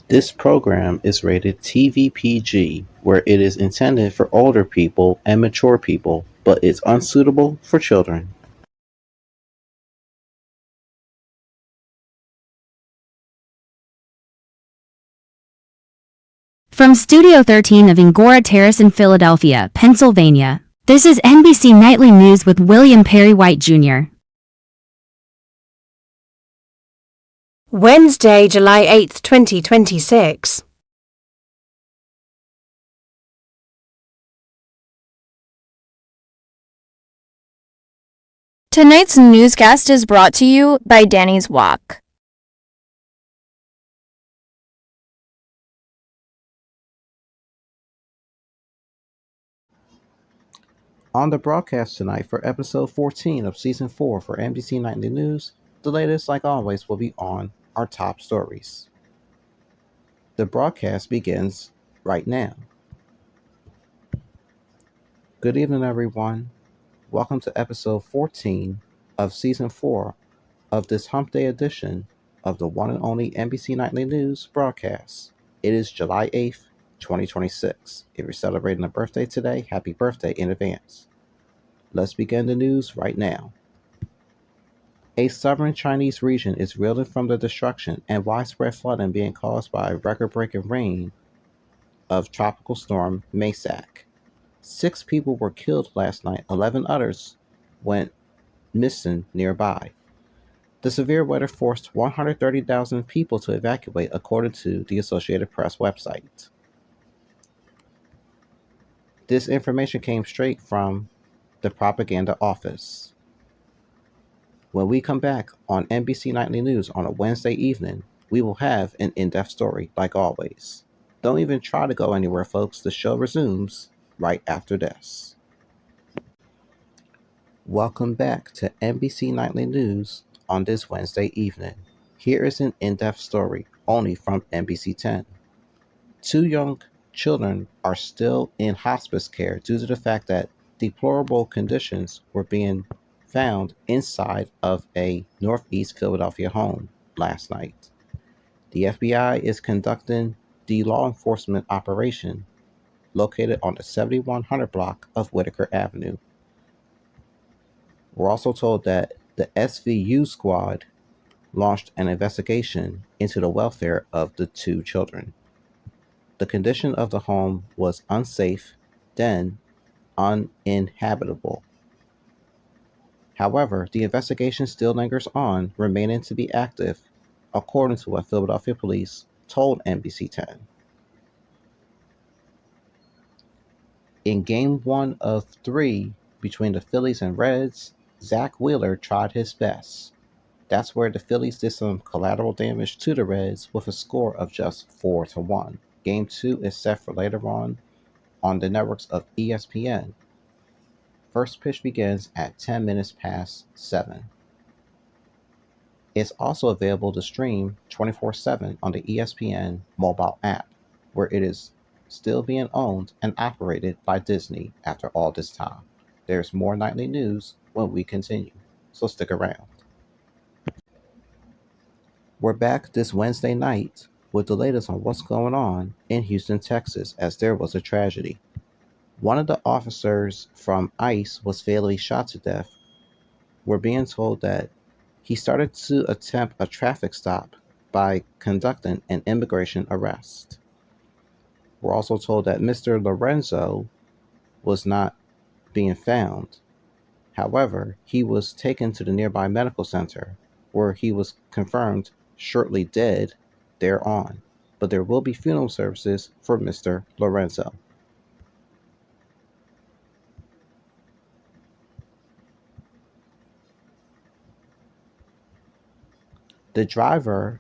This program is rated TV-PG, where it is intended for older people and mature people, but is unsuitable for children. From Studio 13 of Angora Terrace in Philadelphia, Pennsylvania, this is NBC Nightly News with William Perry White Jr. Wednesday, July 8, 2026. Tonight's newscast is brought to you by Danny's Walk. On the broadcast tonight for episode 14 of season 4 for NBC Nightly News, the latest, like always, will be on our top stories. The broadcast begins right now. Good evening, everyone. Welcome to episode 14 of season 4 of this Hump Day edition of the one and only NBC Nightly News broadcast. It is July 8th, 2026. If you're celebrating a birthday today, happy birthday in advance. Let's begin the news right now. A southern Chinese region is reeling from the destruction and widespread flooding being caused by record-breaking rain of Tropical Storm Maysak. 6 people were killed last night, 11 others went missing nearby. The severe weather forced 130,000 people to evacuate, according to the Associated Press website. This information came straight from the propaganda office. When we come back on NBC Nightly News on a Wednesday evening, we will have an in-depth story, like always. Don't even try to go anywhere, folks. The show resumes right after this. Welcome back to NBC Nightly News on this Wednesday evening. Here is an in-depth story only from NBC 10. 2 young children are still in hospice care due to the fact that deplorable conditions were being found inside of a Northeast Philadelphia home last night. The FBI is conducting the law enforcement operation located on the 7100 block of Whitaker Avenue. We're also told that the SVU squad launched an investigation into the welfare of the 2 children. The condition of the home was unsafe, then uninhabitable. However, the investigation still lingers on, remaining to be active, according to what Philadelphia police told NBC 10. In Game 1 of 3 between the Phillies and Reds, Zach Wheeler tried his best. That's where the Phillies did some collateral damage to the Reds with a score of just 4-1. Game 2 is set for later on the networks of ESPN. First pitch begins at 10 minutes past 7. It's also available to stream 24/7 on the ESPN mobile app, where it is still being owned and operated by Disney after all this time. There's more nightly news when we continue, so stick around. We're back this Wednesday night with the latest on what's going on in Houston, Texas, as there was a tragedy. One of the officers from ICE was fatally shot to death. We're being told that he started to attempt a traffic stop by conducting an immigration arrest. We're also told that Mr. Lorenzo was not being found. However, he was taken to the nearby medical center, where he was confirmed shortly dead thereon. But there will be funeral services for Mr. Lorenzo. The driver,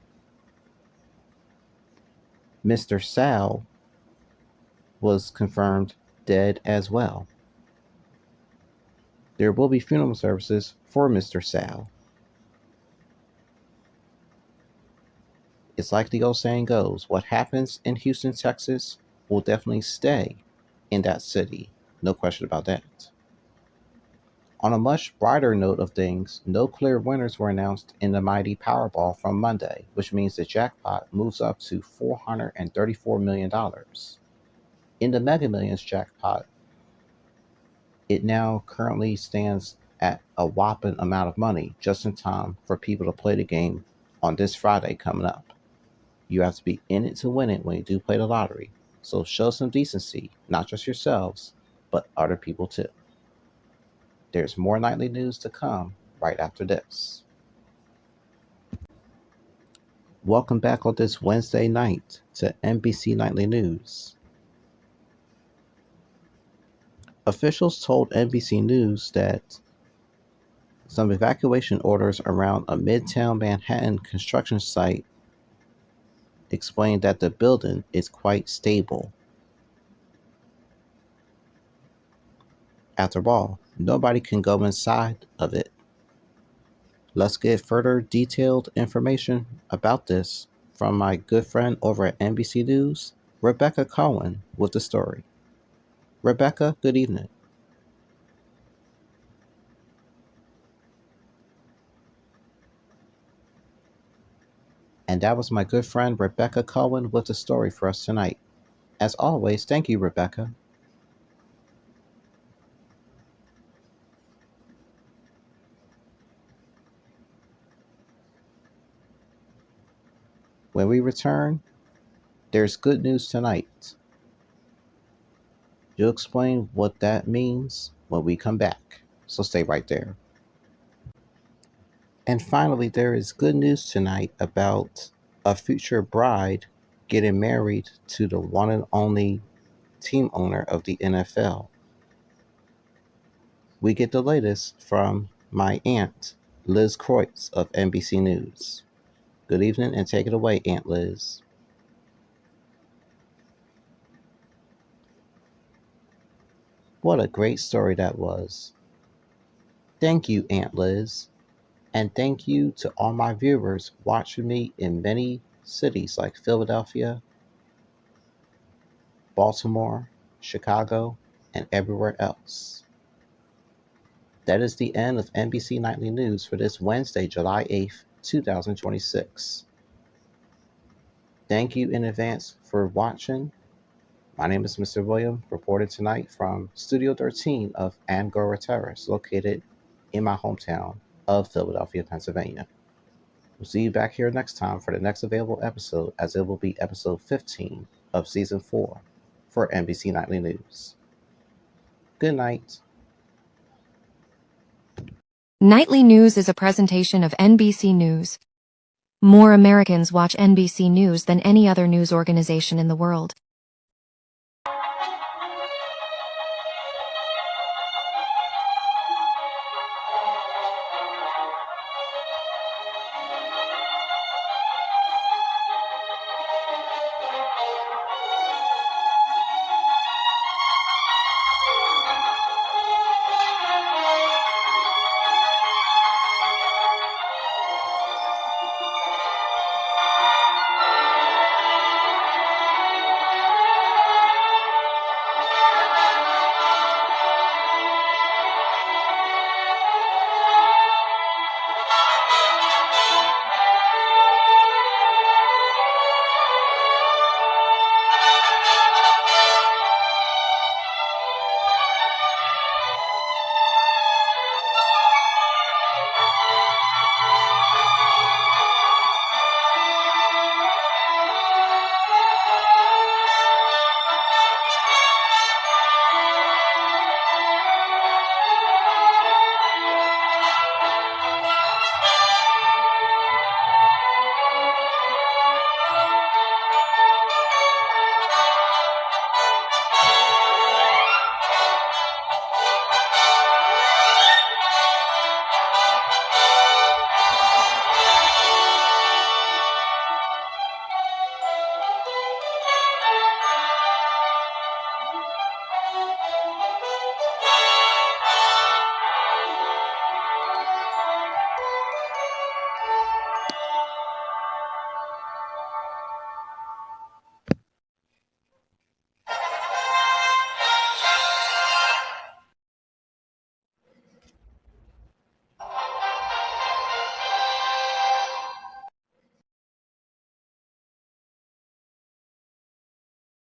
Mr. Sal, was confirmed dead as well. There will be funeral services for Mr. Sal. It's like the old saying goes, what happens in Houston, Texas will definitely stay in that city. No question about that. On a much brighter note of things, no clear winners were announced in the mighty Powerball from Monday, which means the jackpot moves up to $434 million. In the Mega Millions jackpot, it now currently stands at a whopping amount of money, just in time for people to play the game on this Friday coming up. You have to be in it to win it when you do play the lottery, so show some decency, not just yourselves, but other people too. There's more nightly news to come right after this. Welcome back on this Wednesday night to NBC Nightly News. Officials told NBC News that some evacuation orders around a Midtown Manhattan construction site explained that the building is quite stable. After all, nobody can go inside of it. Let's get further detailed information about this from my good friend over at NBC News, Rebecca Cohen, with the story. Rebecca, good evening. And that was my good friend Rebecca Cohen with the story for us tonight. As always, thank you, Rebecca. When we return, there's good news tonight. You'll explain what that means when we come back, so stay right there. And finally, there is good news tonight about a future bride getting married to the one and only team owner of the NFL. We get the latest from my aunt, Liz Kreutz of NBC News. Good evening and take it away, Aunt Liz. What a great story that was. Thank you, Aunt Liz. And thank you to all my viewers watching me in many cities like Philadelphia, Baltimore, Chicago, and everywhere else. That is the end of NBC Nightly News for this Wednesday, July 8th, 2026. Thank you in advance for watching. My name is Mr. William, reporting tonight from Studio 13 of Angora Terrace, located in my hometown of Philadelphia, Pennsylvania. We'll see you back here next time for the next available episode, as it will be episode 15 of season 4 for NBC Nightly News. Good night. Nightly News is a presentation of NBC News. More Americans watch NBC News than any other news organization in the world.